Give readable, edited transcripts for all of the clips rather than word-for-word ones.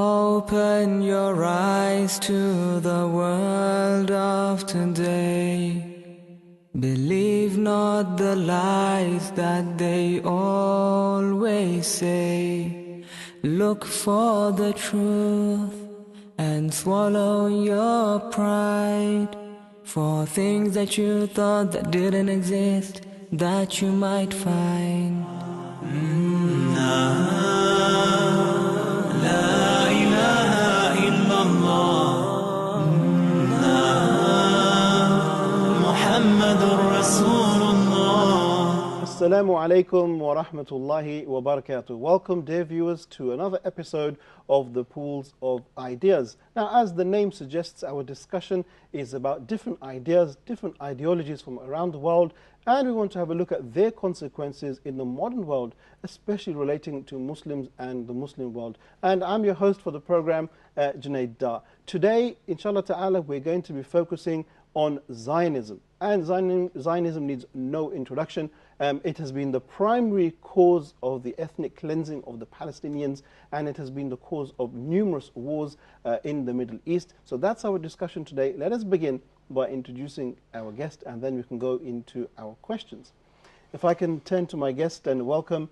Open your eyes to the world of today. Believe not the lies that they always say. Look for the truth and swallow your pride. For things that you thought that didn't exist, that you might find. Assalamu alaikum wa rahmatullahi wa barakatuh. Welcome, dear viewers, to another episode of the Pools of Ideas. Now, as the name suggests, our discussion is about different ideas, different ideologies from around the world, and we want to have a look at their consequences in the modern world, especially relating to Muslims and the Muslim world. And I'm your host for the program, Junaid Dar. Today, inshallah ta'ala, we're going to be focusing on Zionism. And Zionism needs no introduction. It has been the primary cause of the ethnic cleansing of the Palestinians, and it has been the cause of numerous wars in the Middle East. So that's our discussion today. Let us begin by introducing our guest, and then we can go into our questions. If I can turn to my guest and welcome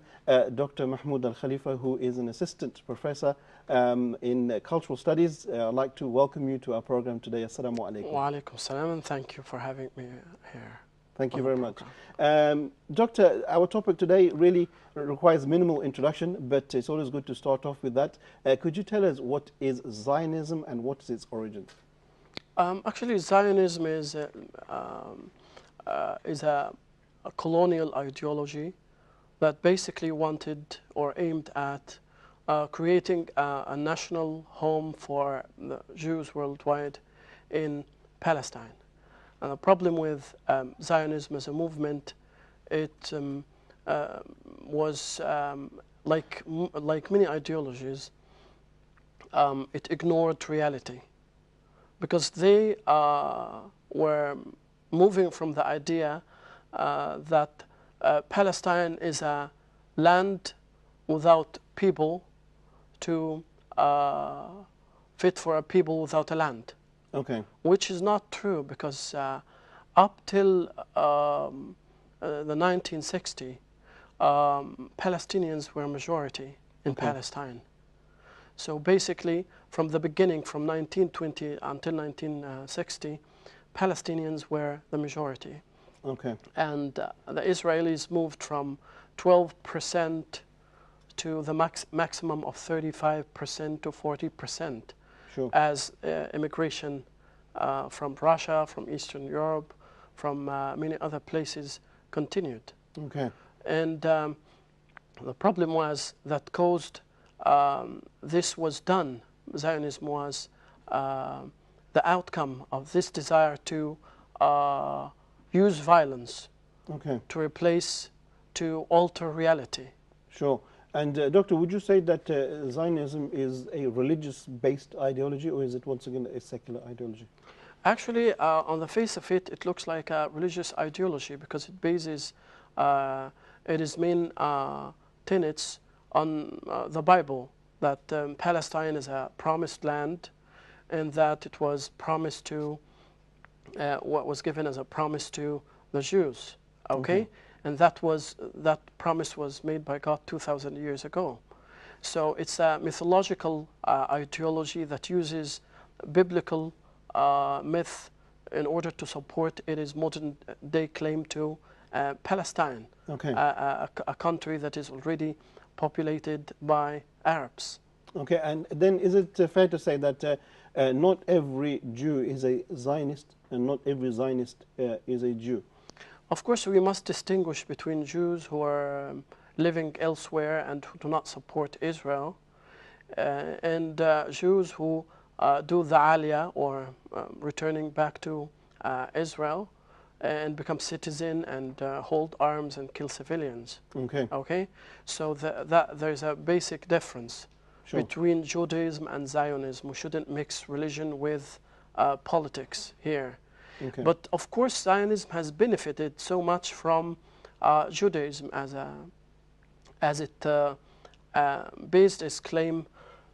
Dr. Mahmoud Al-Khalifa, who is an assistant professor in cultural studies. I'd like to welcome you to our program today. Assalamu alaikum. Wa alaikum salam, and thank you for having me here. Thank you very much. Doctor, our topic today really requires minimal introduction, but it's always good to start off with that. Could you tell us what is Zionism and what is its origin? Actually, Zionism is a colonial ideology that basically wanted or aimed at creating a national home for the Jews worldwide in Palestine. And the problem with Zionism as a movement, it was like many ideologies, it ignored reality, because they were moving from the idea that Palestine is a land without people to fit for a people without a land. Okay. Which is not true, because up till the 1960s, Palestinians were a majority in Palestine. So basically, from the beginning, from 1920 until 1960, Palestinians were the majority. Okay. And the Israelis moved from 12% to the maximum of 35% to 40%. Sure. As immigration from Russia, from Eastern Europe, from many other places continued. Okay. And the problem was that caused this was done. Zionism was the outcome of this desire to use violence to replace, to alter reality. Sure. And Doctor, would you say that Zionism is a religious-based ideology, or is it once again a secular ideology? Actually, on the face of it, it looks like a religious ideology, because it bases its main tenets on the Bible, that Palestine is a promised land, and that it was promised to, what was given as a promise to the Jews. Okay? And that promise was made by God 2,000 years ago. So it's a mythological ideology that uses biblical myth in order to support its modern day claim to Palestine, a country that is already populated by Arabs. Okay, and then is it fair to say that not every Jew is a Zionist, and not every Zionist is a Jew? Of course, we must distinguish between Jews who are living elsewhere and who do not support Israel, and Jews who do the aliyah, or returning back to Israel, and become citizen and hold arms and kill civilians. Okay? So there's a basic difference between Judaism and Zionism. We shouldn't mix religion with politics here. But of course, Zionism has benefited so much from Judaism, as it based its claim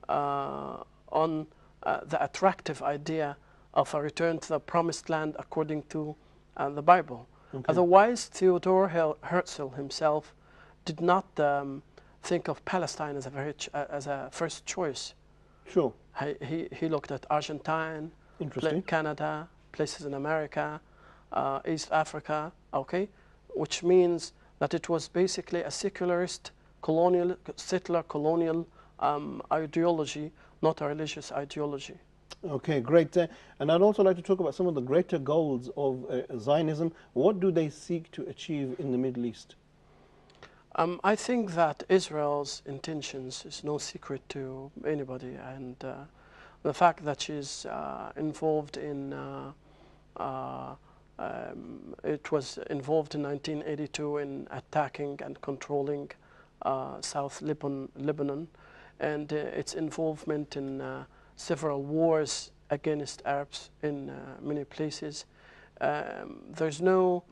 on the attractive idea of a return to the promised land according to the Bible. Okay. Otherwise, Theodor Herzl himself did not think of Palestine as a first choice. Sure. He looked at Argentine, Interesting. Canada, places in America, East Africa, okay, which means that it was basically a secularist, settler colonial ideology, not a religious ideology. Okay, great. And I'd also like to talk about some of the greater goals of Zionism. What do they seek to achieve in the Middle East? I think that Israel's intentions is no secret to anybody, and the fact that she's involved in it was involved in 1982 in attacking and controlling South Lebanon, and its involvement in several wars against Arabs in many places. There's no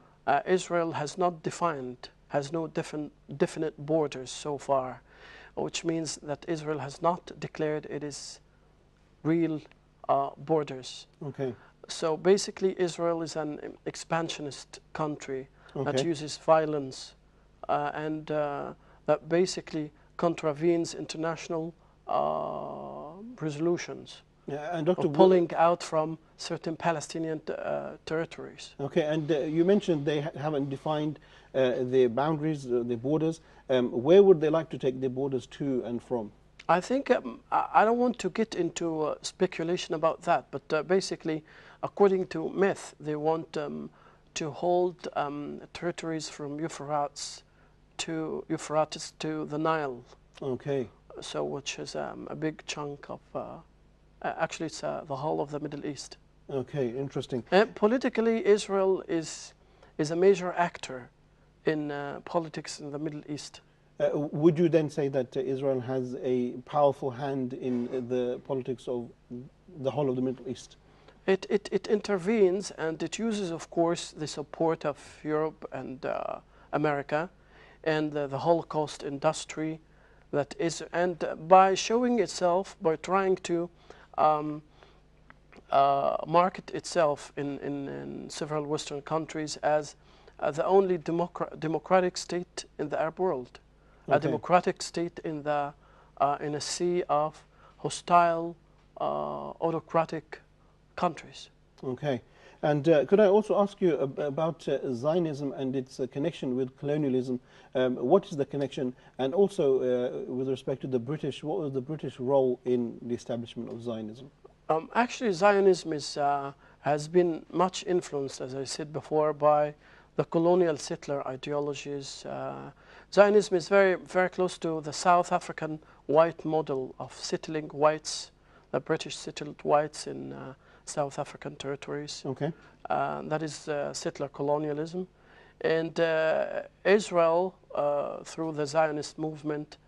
Israel has no definite borders so far, which means that Israel has not declared it is real borders. Okay. So basically, Israel is an expansionist country that Okay. uses violence and that basically contravenes international resolutions Yeah, and Dr. of pulling out from certain Palestinian territories. Okay, and you mentioned they haven't defined their boundaries, their borders. Where would they like to take their borders to and from? I think I don't want to get into speculation about that, but basically, according to myth, they want to hold territories from Euphrates to the Nile. Okay. So, which is a big chunk of. Actually, it's the whole of the Middle East. Okay, interesting. Politically, Israel is a major actor in politics in the Middle East. Would you then say that Israel has a powerful hand in the politics of the whole of the Middle East? It intervenes, and it uses, of course, the support of Europe and America and the Holocaust industry that is, and by showing itself, by trying to market itself in several Western countries as the only democratic state in the Arab world, a democratic state in a sea of hostile autocratic countries. Okay. And could I also ask you about Zionism and its connection with colonialism? What is the connection? And also, with respect to the British, what was the British role in the establishment of Zionism? Actually, Zionism has been much influenced, as I said before, by the colonial settler ideologies. Zionism is very, very close to the South African white model of settling whites. The British settled whites in South African territories. Okay. That is settler colonialism. And Israel, through the Zionist movement,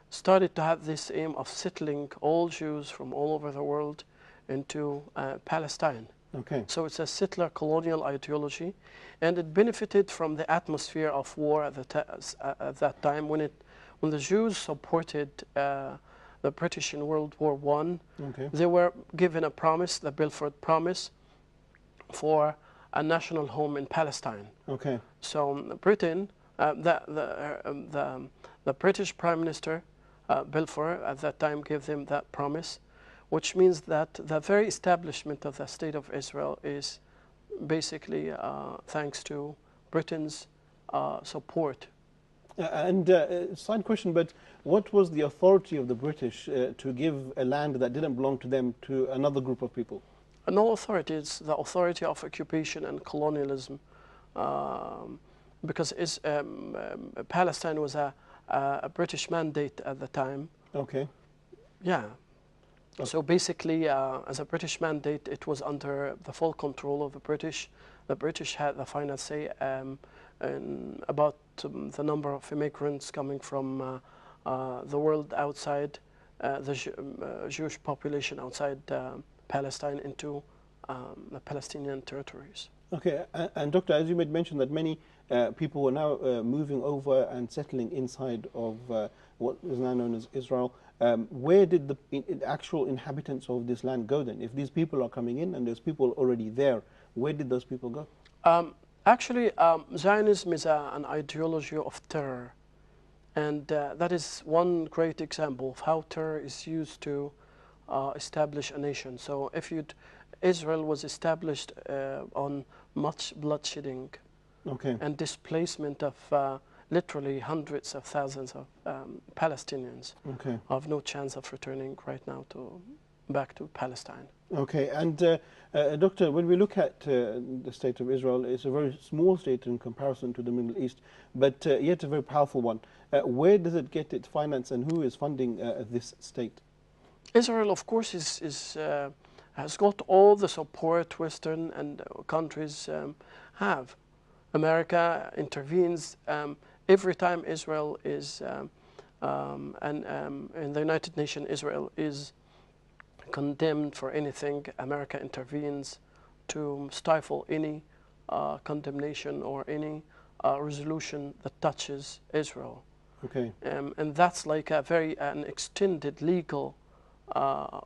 started to have this aim of settling all Jews from all over the world into Palestine. Okay. So it's a settler colonial ideology, and it benefited from the atmosphere of war at that time when the Jews supported the British in World War I. Okay. They were given a promise, the Balfour Promise, for a national home in Palestine. Okay. So Britain, the British Prime Minister Balfour at that time gave them that promise, which means that the very establishment of the State of Israel is basically thanks to Britain's support. And side question, but what was the authority of the British to give a land that didn't belong to them to another group of people? No authority. It's the authority of occupation and colonialism, because Palestine was a British mandate at the time. Okay. Yeah. Okay. So basically, as a British mandate, it was under the full control of the British. The British had the final say about the number of immigrants coming from the world outside, the Jewish population outside Palestine into the Palestinian territories. Okay, and Doctor, as you made mention that many people were now moving over and settling inside of what is now known as Israel. where did the actual inhabitants of this land go then? If these people are coming in and there's people already there, where did those people go? Actually, Zionism is an ideology of terror. And that is one great example of how terror is used to establish a nation. So if Israel was established on much bloodshedding and displacement of literally hundreds of thousands of Palestinians have no chance of returning right now back to Palestine. Okay, and Doctor, when we look at the state of Israel, it's a very small state in comparison to the Middle East, but yet a very powerful one. Where does it get its finance, and who is funding this state? Israel, of course, has got all the support Western and countries have. America intervenes every time Israel is, in the United Nations, Israel is condemned for anything. America intervenes to stifle any condemnation or any resolution that touches Israel. Okay. And that's like an extended legal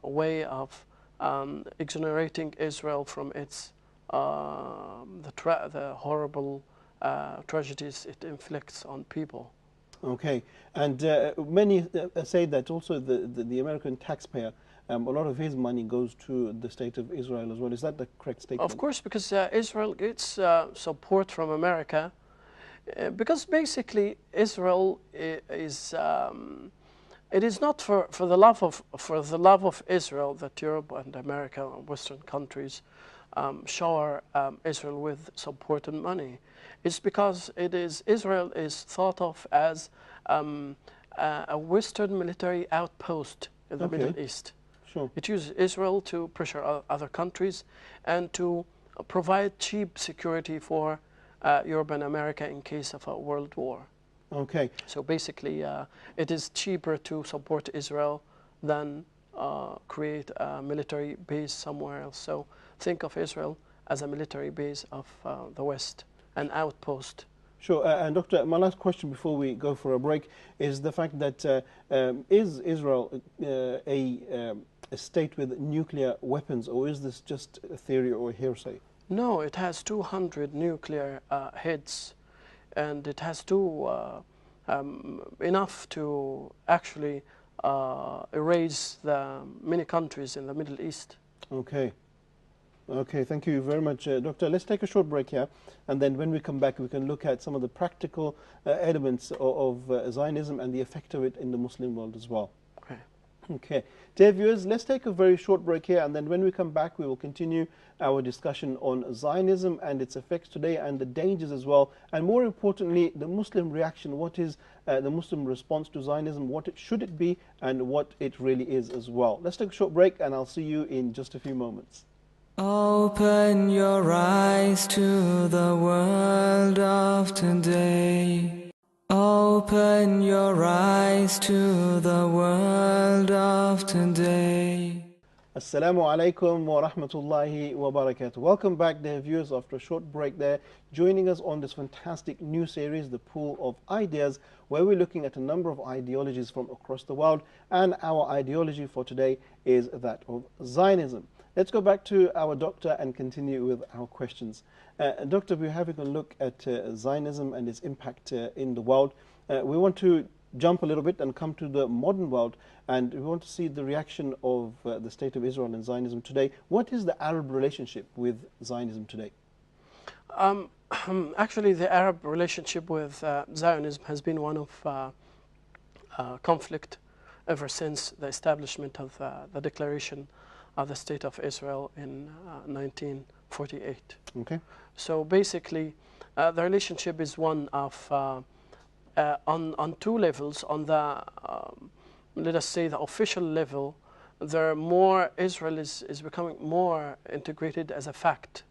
way of exonerating Israel from its the horrible tragedies it inflicts on people. Okay, and many say that also the American taxpayer, a lot of his money goes to the state of Israel as well. Is that the correct statement? Of course, because Israel gets support from America, because basically Israel is it is not for the love of Israel that Europe and America and Western countries shower Israel with support and money. It's because Israel is thought of as a Western military outpost in the Middle East. Sure. It uses Israel to pressure other countries and to provide cheap security for Europe and America in case of a world war. Okay. So basically, it is cheaper to support Israel than create a military base somewhere else. So think of Israel as a military base of the West, an outpost. Sure. And Doctor, my last question before we go for a break is the fact that is Israel a state with nuclear weapons, or is this just a theory or a hearsay? No, it has 200 nuclear heads, and it has enough to actually erase the many countries in the Middle East. Okay. Okay, thank you very much, Doctor. Let's take a short break here, and then when we come back, we can look at some of the practical elements of Zionism and the effect of it in the Muslim world as well. Okay. Okay. Dear viewers, let's take a very short break here, and then when we come back, we will continue our discussion on Zionism and its effects today, and the dangers as well, and more importantly, the Muslim reaction. What is the Muslim response to Zionism? What should it be, and what it really is as well? Let's take a short break, and I'll see you in just a few moments. Open your eyes to the world of today. Open your eyes to the world of today. Assalamu alaikum wa rahmatullahi wa barakatuh. Welcome back, dear viewers, after a short break there, joining us on this fantastic new series, The Pool of Ideas, where we're looking at a number of ideologies from across the world, and our ideology for today is that of Zionism. Let's go back to our doctor and continue with our questions. Doctor, we're having a look at Zionism and its impact in the world. We want to jump a little bit and come to the modern world, and we want to see the reaction of the state of Israel and Zionism today. What is the Arab relationship with Zionism today? Actually, the Arab relationship with Zionism has been one of conflict ever since the establishment of the declaration of the State of Israel in 1948. Okay. So basically, the relationship is one of on two levels. On the let us say the official level, Israel is becoming more integrated as a fact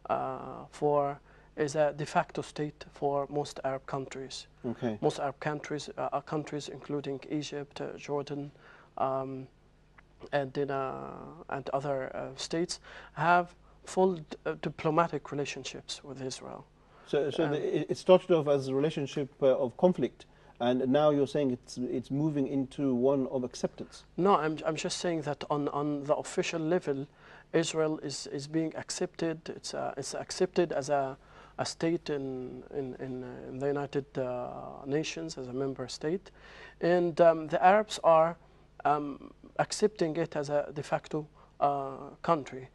as a de facto state for most Arab countries. Okay. Most Arab countries, including Egypt, Jordan, and other states, have full diplomatic relationships with Israel. So it started off as a relationship of conflict, and now you're saying it's moving into one of acceptance. No, I'm just saying that on the official level, Israel is being accepted. It's accepted as a state in the United Nations, as a member state, and the Arabs are accepting it as a de facto country,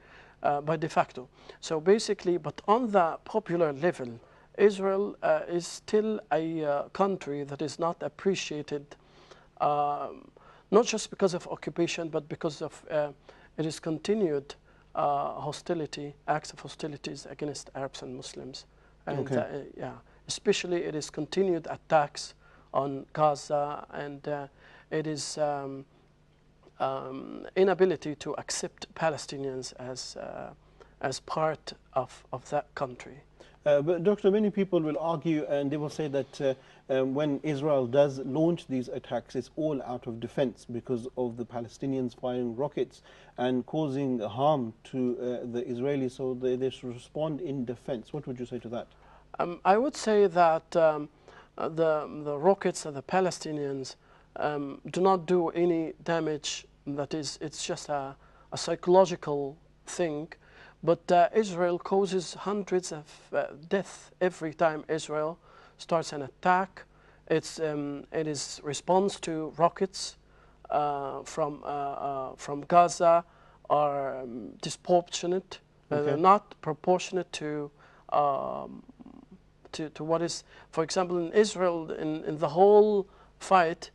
by de facto. So basically, but on the popular level, Israel is still a country that is not appreciated, not just because of occupation, but because of it is continued hostility, acts of hostilities against Arabs and Muslims. And yeah, especially it is continued attacks on Gaza, and it is inability to accept Palestinians as part of that country. But Doctor, many people will argue and they will say that when Israel does launch these attacks, it's all out of defense because of the Palestinians firing rockets and causing harm to the Israelis, so they should respond in defense. What would you say to that? I would say that the rockets of the Palestinians do not do any damage. That is, it's just a psychological thing. But Israel causes hundreds of deaths every time Israel starts an attack. It is response to rockets from Gaza are disproportionate. They're not proportionate to what is, for example, in Israel, in the whole fight,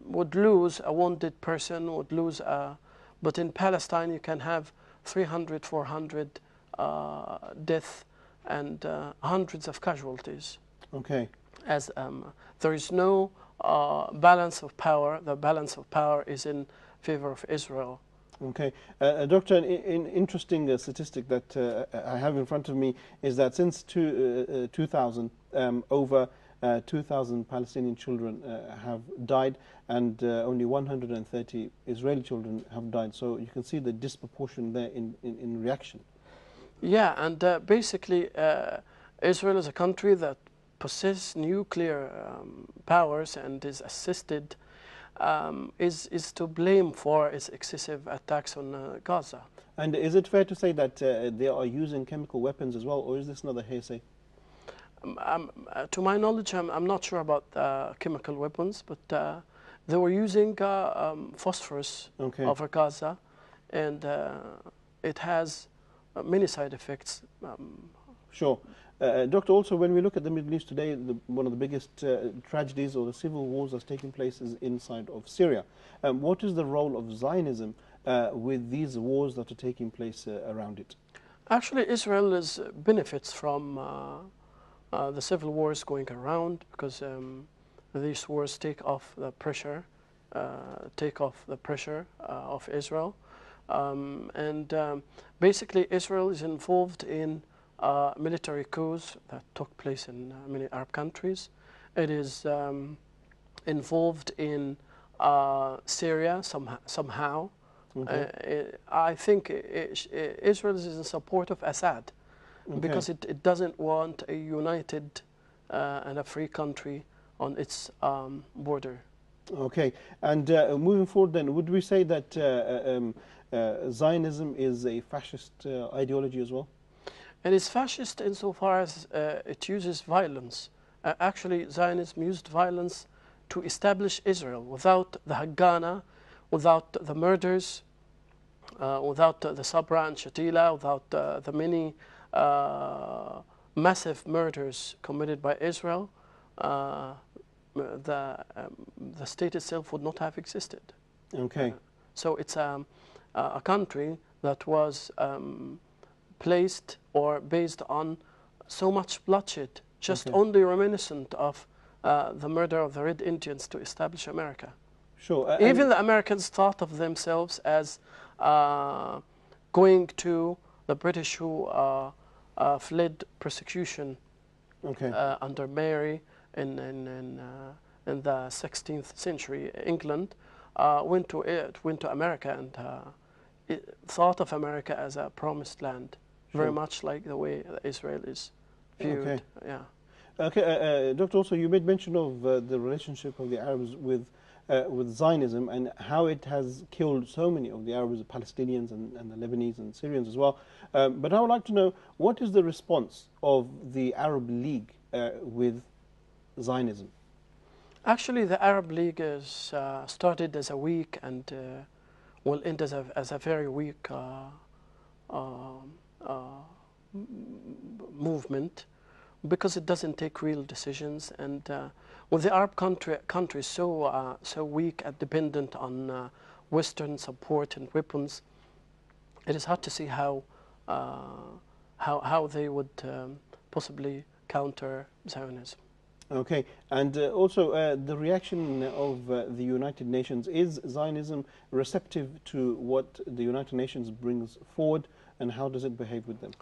would lose a wounded person, would lose but in Palestine you can have 300, 400 deaths and hundreds of casualties. Okay. As there is no balance of power. The balance of power is in favor of Israel. Okay. Doctor, an interesting statistic that I have in front of me is that since 2000, over 2,000 Palestinian children have died, and only 130 Israeli children have died. So you can see the disproportion there in reaction. Yeah, and basically Israel is a country that possesses nuclear powers and is assisted, is to blame for its excessive attacks on Gaza. And is it fair to say that they are using chemical weapons as well, or is this another hearsay? To my knowledge, I'm not sure about chemical weapons, but they were using phosphorus over Gaza, and it has many side effects. Sure. Doctor, also when we look at the Middle East today, one of the biggest tragedies or the civil wars that's taking place is inside of Syria. What is the role of Zionism with these wars that are taking place around it? Actually, Israel benefits from the civil wars going around, because these wars take off the pressure of Israel, and basically Israel is involved in military coups that took place in many Arab countries. It is involved in Syria somehow. I think Israel is in support of Assad. Because it doesn't want a united and a free country on its border. Okay, and moving forward then, would we say that Zionism is a fascist ideology as well? It is fascist insofar as it uses violence. Actually, Zionism used violence to establish Israel. Without the Haganah, without the murders, without the Sabra and Shatila, without the many massive murders committed by Israel, the state itself would not have existed. Okay. So it's a country that was placed or based on so much bloodshed, just only reminiscent of the murder of the Red Indians to establish America. Sure. Even the Americans thought of themselves as going to the British who fled persecution under Mary in the 16th century. England went to America and thought of America as a promised land, very much like the way Israel is viewed. Yeah. Okay, Doctor, also you made mention of the relationship of the Arabs with Zionism and how it has killed so many of the Arabs, the Palestinians and the Lebanese and Syrians as well. But I would like to know, what is the response of the Arab League with Zionism? Actually, the Arab League is started as a weak and will end as a very weak movement, because it doesn't take real decisions, and with the Arab countries so weak and dependent on Western support and weapons, it is hard to see how they would possibly counter Zionism. Okay, and also the reaction of the United Nations. Is Zionism receptive to what the United Nations brings forward, and how does it behave with them?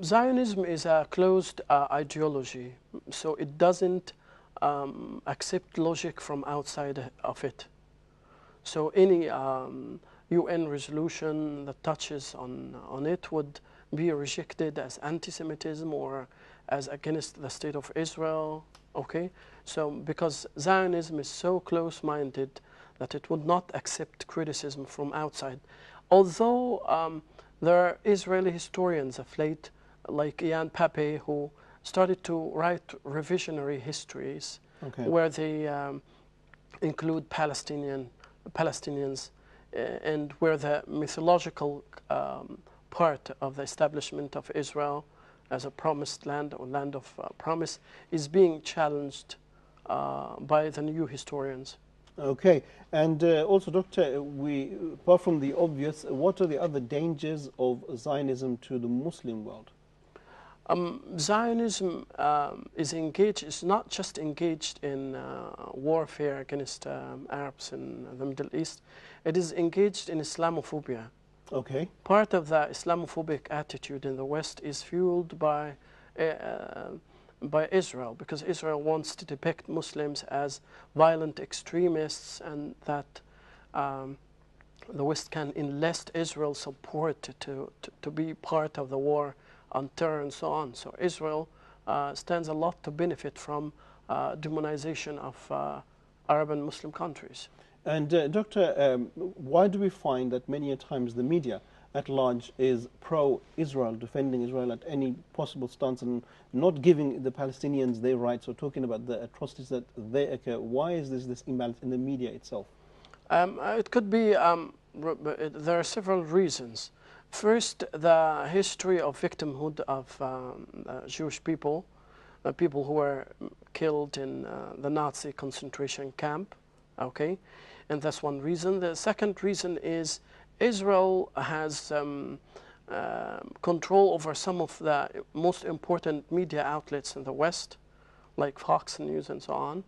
Zionism is a closed ideology, so it doesn't accept logic from outside of it. So any UN resolution that touches on it would be rejected as anti-Semitism or as against the state of Israel. Okay, so because Zionism is so close-minded that it would not accept criticism from outside. Although there are Israeli historians of late, like Ian Pape, who started to write revisionary histories, Okay. where they include Palestinians, and where the mythological part of the establishment of Israel as a promised land or land of promise is being challenged by the new historians. Okay, and also, Doctor, apart from the obvious, what are the other dangers of Zionism to the Muslim world? Zionism is not just engaged in warfare against Arabs in the Middle East. It is engaged in Islamophobia. Okay. Part of the Islamophobic attitude in the West is fueled by Israel, because Israel wants to depict Muslims as violent extremists, and that the West can enlist Israel's support to be part of the war on terror and so on. So Israel stands a lot to benefit from demonization of Arab and Muslim countries. And Doctor, why do we find that many a times the media at large is pro-Israel, defending Israel at any possible stance and not giving the Palestinians their rights or talking about the atrocities that they occur? Why is this imbalance in the media itself? It could be, there are several reasons. First, the history of victimhood of Jewish people, people who were killed in the Nazi concentration camp, okay? And that's one reason. The second reason is Israel has control over some of the most important media outlets in the West, like Fox News and so on.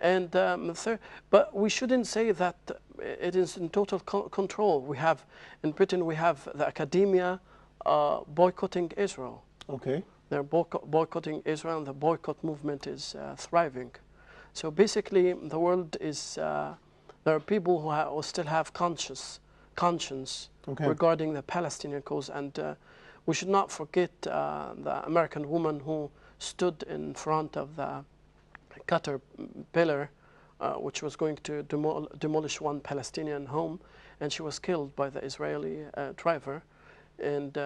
And but we shouldn't say that it is in total control. We have, in Britain, we have the academia boycotting Israel. Okay. They're boycotting Israel, and the boycott movement is thriving. So basically, the world is, there are people who still have conscience Okay. regarding the Palestinian cause, and we should not forget the American woman who stood in front of the caterpillar, which was going to demolish one Palestinian home, and she was killed by the Israeli driver. And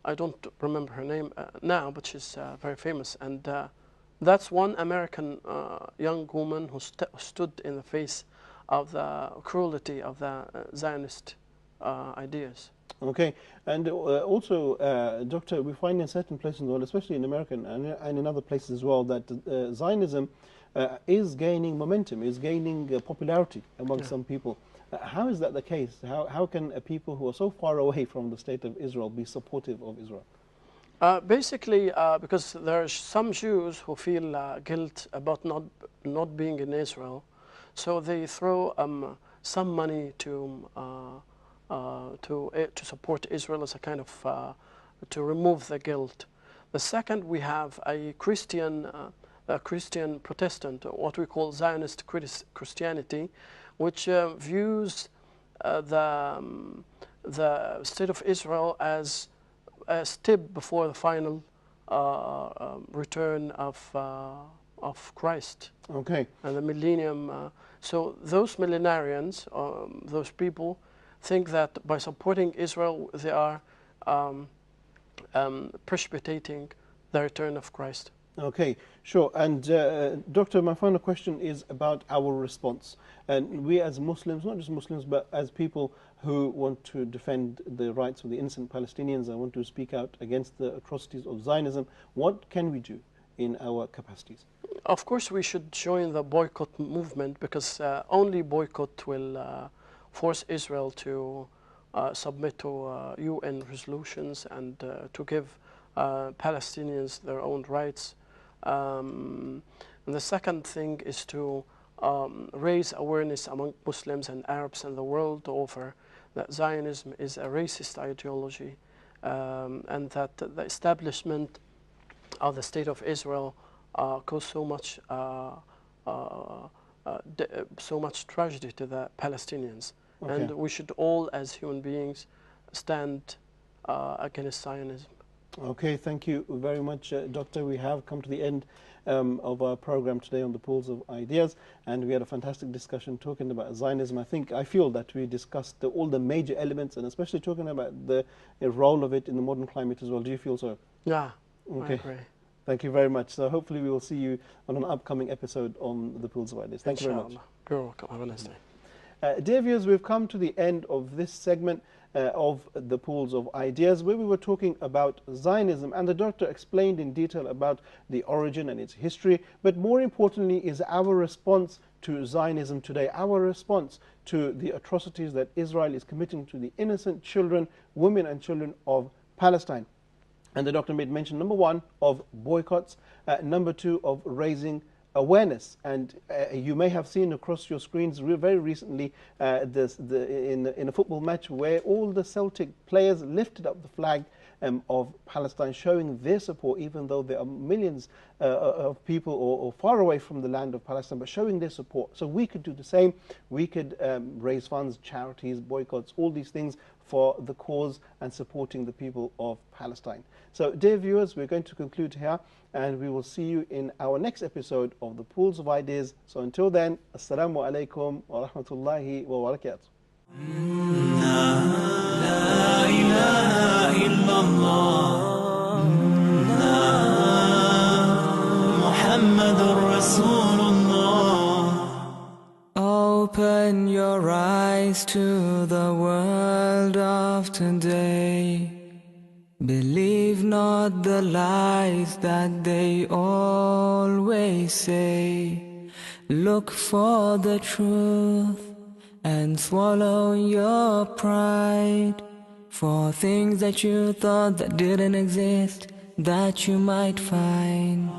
I don't remember her name now, but she's very famous. And that's one American young woman who stood in the face of the cruelty of the Zionist ideas. Okay, and also, Doctor, we find in certain places in the world, especially in America and in other places as well, that Zionism is gaining momentum, is gaining popularity among some people. How is that the case? How can people who are so far away from the state of Israel be supportive of Israel? Basically, because there are some Jews who feel guilt about not being in Israel, so they throw some money to support Israel as a kind of to remove the guilt. The second, we have a Christian Protestant, what we call Zionist Christianity, which views the state of Israel as a step before the final return of Christ. Okay. And the millennium. So those millenarians, those people, think that by supporting Israel, they are precipitating the return of Christ. Okay, sure. And Doctor, my final question is about our response. And we as Muslims, not just Muslims, but as people who want to defend the rights of the innocent Palestinians, I want to speak out against the atrocities of Zionism, what can we do in our capacities? Of course, we should join the boycott movement, because only boycott will force Israel to submit to UN resolutions and to give Palestinians their own rights. And the second thing is to raise awareness among Muslims and Arabs in the world over that Zionism is a racist ideology, and that the establishment of the State of Israel caused so much tragedy to the Palestinians. Okay. And we should all, as human beings, stand against Zionism. Okay, thank you very much, Doctor. We have come to the end of our program today on the Pools of Ideas, and we had a fantastic discussion talking about Zionism. I feel that we discussed all the major elements, and especially talking about the role of it in the modern climate as well. Do you feel so? Yeah, okay. I agree. Thank you very much. So hopefully we will see you on an upcoming episode on the Pools of Ideas. Thank you very much. You're welcome. Have a nice day. Dear viewers, we've come to the end of this segment of the Pools of Ideas, where we were talking about Zionism, and the doctor explained in detail about the origin and its history, but more importantly is our response to Zionism today, our response to the atrocities that Israel is committing to the innocent children, women and children of Palestine. And the doctor made mention, number one, of boycotts, number two, of raising awareness. And you may have seen across your screens very recently in a football match where all the Celtic players lifted up the flag of Palestine, showing their support, even though there are millions of people or far away from the land of Palestine, but showing their support. So we could do the same. We could raise funds, charities, boycotts, all these things for the cause and supporting the people of Palestine. So dear viewers, we're going to conclude here, and we will see you in our next episode of the Pools of Ideas. So until then, Assalamu alaikum wa rahmatullahi wa barakatuh. Open your eyes to the world of today. Believe not the lies that they always say. Look for the truth and swallow your pride. For things that you thought that didn't exist, that you might find.